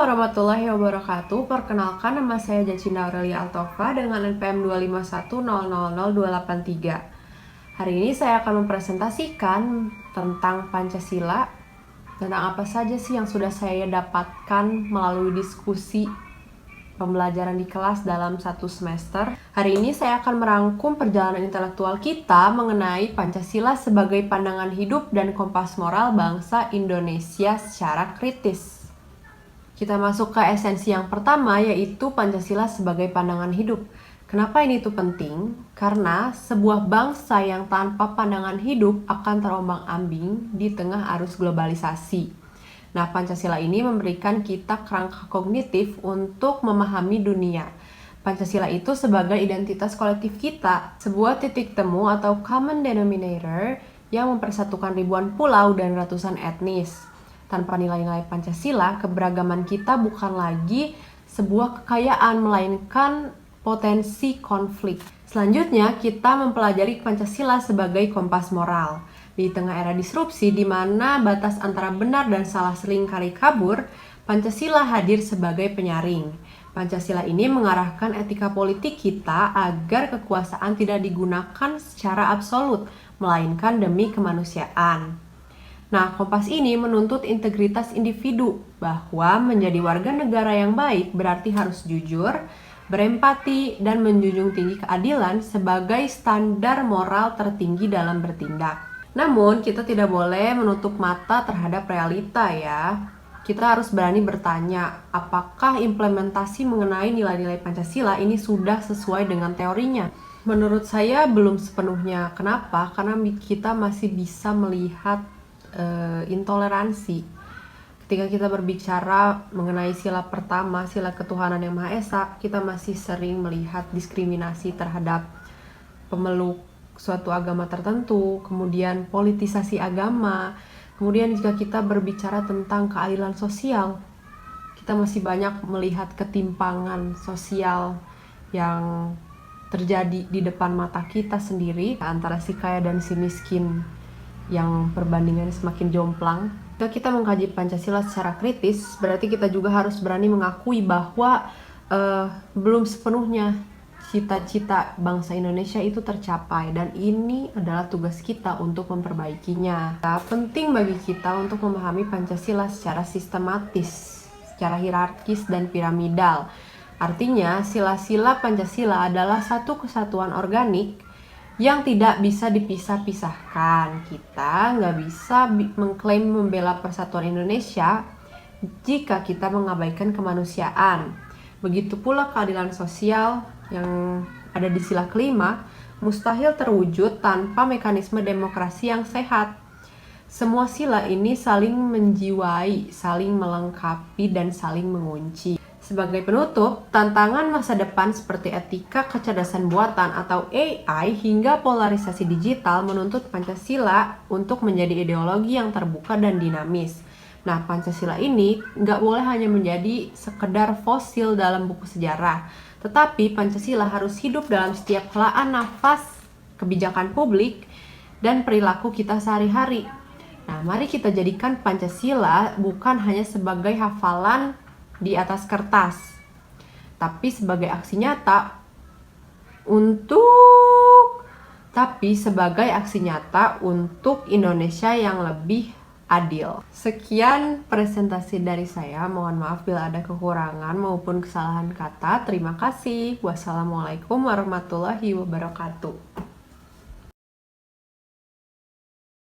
Warahmatullahi wabarakatuh. Perkenalkan, nama saya Jacinda Aurelia Altofa dengan NPM 251000283. Hari ini saya akan mempresentasikan tentang Pancasila, tentang apa saja sih yang sudah saya dapatkan melalui diskusi pembelajaran di kelas dalam satu semester. Hari ini saya akan merangkum perjalanan intelektual kita mengenai Pancasila sebagai pandangan hidup dan kompas moral bangsa Indonesia secara kritis. Kita masuk ke esensi yang pertama, yaitu Pancasila sebagai pandangan hidup. Kenapa ini tuh penting? Karena sebuah bangsa yang tanpa pandangan hidup akan terombang-ambing di tengah arus globalisasi. Nah, Pancasila ini memberikan kita kerangka kognitif untuk memahami dunia. Pancasila itu sebagai identitas kolektif kita, sebuah titik temu atau common denominator yang mempersatukan ribuan pulau dan ratusan etnis. Tanpa nilai-nilai Pancasila, keberagaman kita bukan lagi sebuah kekayaan, melainkan potensi konflik. Selanjutnya, kita mempelajari Pancasila sebagai kompas moral. Di tengah era disrupsi, di mana batas antara benar dan salah seringkali kabur, Pancasila hadir sebagai penyaring. Pancasila ini mengarahkan etika politik kita agar kekuasaan tidak digunakan secara absolut, melainkan demi kemanusiaan. Nah, kompas ini menuntut integritas individu, bahwa menjadi warga negara yang baik berarti harus jujur, berempati, dan menjunjung tinggi keadilan sebagai standar moral tertinggi dalam bertindak. Namun, kita tidak boleh menutup mata terhadap realita ya. Kita harus berani bertanya, apakah implementasi mengenai nilai-nilai Pancasila ini sudah sesuai dengan teorinya? Menurut saya belum sepenuhnya. Kenapa? Karena kita masih bisa melihat intoleransi. Ketika kita berbicara mengenai sila pertama, sila ketuhanan yang Maha Esa, kita masih sering melihat diskriminasi terhadap pemeluk suatu agama tertentu, kemudian politisasi agama. Kemudian jika kita berbicara tentang keadilan sosial, kita masih banyak melihat ketimpangan sosial yang terjadi di depan mata kita sendiri antara si kaya dan si miskin, yang perbandingannya semakin jomplang. Jika kita mengkaji Pancasila secara kritis, berarti kita juga harus berani mengakui bahwa belum sepenuhnya cita-cita bangsa Indonesia itu tercapai, dan ini adalah tugas kita untuk memperbaikinya. Penting bagi kita untuk memahami Pancasila secara sistematis, secara hierarkis dan piramidal. Artinya, sila-sila Pancasila adalah satu kesatuan organik yang tidak bisa dipisah-pisahkan. Kita nggak bisa mengklaim membela persatuan Indonesia jika kita mengabaikan kemanusiaan. Begitu pula keadilan sosial yang ada di sila kelima mustahil terwujud tanpa mekanisme demokrasi yang sehat. Semua sila ini saling menjiwai, saling melengkapi, dan saling mengunci. Sebagai penutup, tantangan masa depan seperti etika kecerdasan buatan atau AI hingga polarisasi digital menuntut Pancasila untuk menjadi ideologi yang terbuka dan dinamis. Nah, Pancasila ini nggak boleh hanya menjadi sekedar fosil dalam buku sejarah, tetapi Pancasila harus hidup dalam setiap helaan nafas kebijakan publik dan perilaku kita sehari-hari. Nah, mari kita jadikan Pancasila bukan hanya sebagai hafalan di atas kertas, tapi sebagai aksi nyata untuk Indonesia yang lebih adil. Sekian presentasi dari saya. Mohon maaf bila ada kekurangan maupun kesalahan kata. Terima kasih. Wassalamualaikum warahmatullahi wabarakatuh.